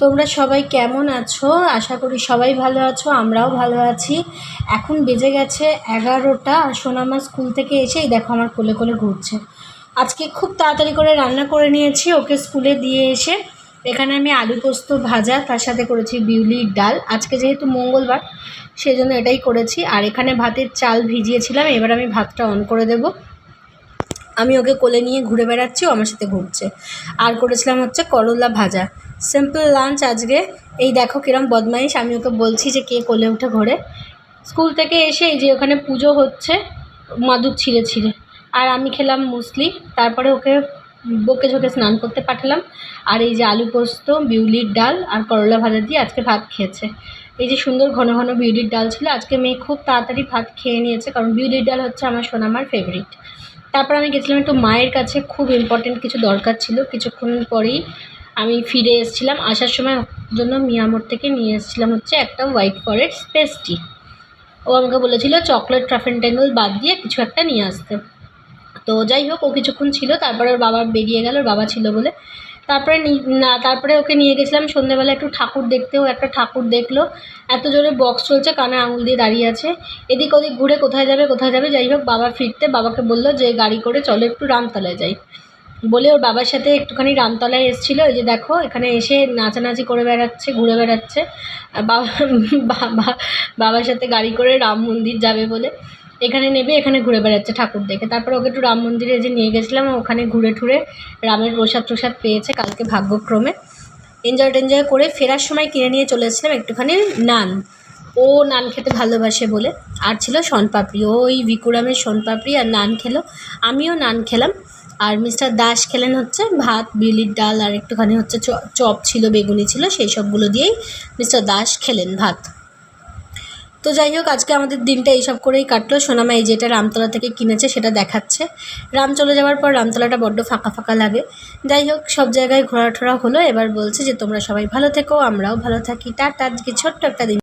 তোমরা সবাই কেমন আছো? আশা করি সবাই ভালো আছো, আমরাও ভালো আছি। এখন বেজে গেছে 11টা আর সোনামা স্কুল থেকে এসেই দেখো আমার কোলে কোলে ঘুরছে। আজকে খুব তাড়াতাড়ি করে রান্না করে নিয়েছি ওকে স্কুলে দিয়ে এসে। এখানে আমি আলু পোস্ত ভাজা, তার সাথে করেছি বিউলির ডাল। আজকে যেহেতু মঙ্গলবার সেই জন্য এটাই করেছি। আর এখানে ভাতের চাল ভিজিয়েছিলাম, এবার আমি ভাতটা অন করে দেব। আমি ওকে কোলে নিয়ে ঘুরে বেড়াচ্ছি, ও আমার সাথে ঘুরছে। আর করেছিলাম হচ্ছে করলা ভাজা। সিম্পল লাঞ্চ আজকে। এই দেখো কিরম বদমাইশ, আমি ওকে বলছি যে কে কোলে উঠে ঘোরে। স্কুল থেকে এসে এই যে ওখানে পুজো হচ্ছে, মাদুর ছিঁড়ে ছিঁড়ে। আর আমি খেলাম মুসলি, তারপরে ওকে বকে ঝোঁকে স্নান করতে পাঠালাম। আর এই যে আলু পোস্ত, বিউলির ডাল আর করলা ভাজা দিয়ে আজকে ভাত খেয়েছে। এই যে সুন্দর ঘন ঘন বিউলির ডাল ছিল। আজকে মেয়ে খুব তাড়াতাড়ি ভাত খেয়ে নিয়েছে, কারণ বিউলির ডাল হচ্ছে আমার সোনামার ফেভারিট। তারপর আমি গেছিলাম একটু মায়ের কাছে, খুব ইম্পর্টেন্ট কিছু দরকার ছিল। কিছুক্ষণ পরেই আমি ফিরে এসেছিলাম। আসার সময় জন্য মিয়ামোর থেকে নিয়ে এসেছিলাম হচ্ছে একটা হোয়াইট ফরেস্ট পেস্ট্রি। ও আমাকে বলেছিল চকলেট ট্রাফেন্টাইনল বাদ দিয়ে কিছু একটা নিয়ে আসতে। তো যাই হোক, ও কিছুক্ষণ ছিল, তারপরে ওর বাবা বেরিয়ে গেল, ওর বাবা ছিল বলে। তারপরে ওকে নিয়ে গেছিলাম সন্ধ্যেবেলা একটু ঠাকুর দেখতে। ও একটা ঠাকুর দেখলো। এত জোরে বক্স চলছে, কানে আঙুল দিয়ে দাঁড়িয়ে আছে, এদিক ওদিক ঘুরে কোথায় যাবে। যাই হোক, বাবা ফিরতে বাবাকে বললো যে গাড়ি করে চলো একটু রামতলায় যাই বলে ওর বাবার সাথে একটুখানি রামতলায় এসেছিলো। এই যে দেখো এখানে এসে নাচানাচি করে বেড়াচ্ছে, ঘুরে বেড়াচ্ছে। বাবা বাবার সাথে গাড়ি করে রাম মন্দির যাবে বলে এখানে নেবে, এখানে ঘুরে বেড়াচ্ছে ঠাকুর দেখে। তারপরে ওকে একটু রাম মন্দিরে যে নিয়ে গেছিলাম, ওখানে ঘুরে ঠুরে রামের প্রসাদ পেয়েছে কালকে ভাগ্যক্রমে। এনজয় করে ফেরার সময় কিনে নিয়ে চলে এসেছিলাম একটুখানি নান। ও নান খেতে ভালোবাসে বলে। আর ছিল শনপাপড়ি, ওই ভিকুরামের শনপাপড়ি আর নান খেলো। আমিও নান খেলাম। আর মিস্টার দাস খেলেন হচ্ছে ভাত, বিউলির ডাল আর একটুখানি হচ্ছে চপ ছিল, বেগুনি ছিল, সেই সবগুলো দিয়েই মিস্টার দাস খেলেন ভাত। তো যাই হোক, আজকে আমাদের দিনটা এইসব করেই কাটলো। সোনামা এই যেটা রামতলা থেকে কিনেছে সেটা দেখাচ্ছে। রাম চলে যাওয়ার পর রামতলাটা বড্ড ফাঁকা ফাঁকা লাগে। যাই হোক, সব জায়গায় ঘোরাটোরা হলো। এবার বলছে যে তোমরা সবাই ভালো থেকো, আমরাও ভালো থাকি, টাটা। আজকে ছোট্ট একটা দিন।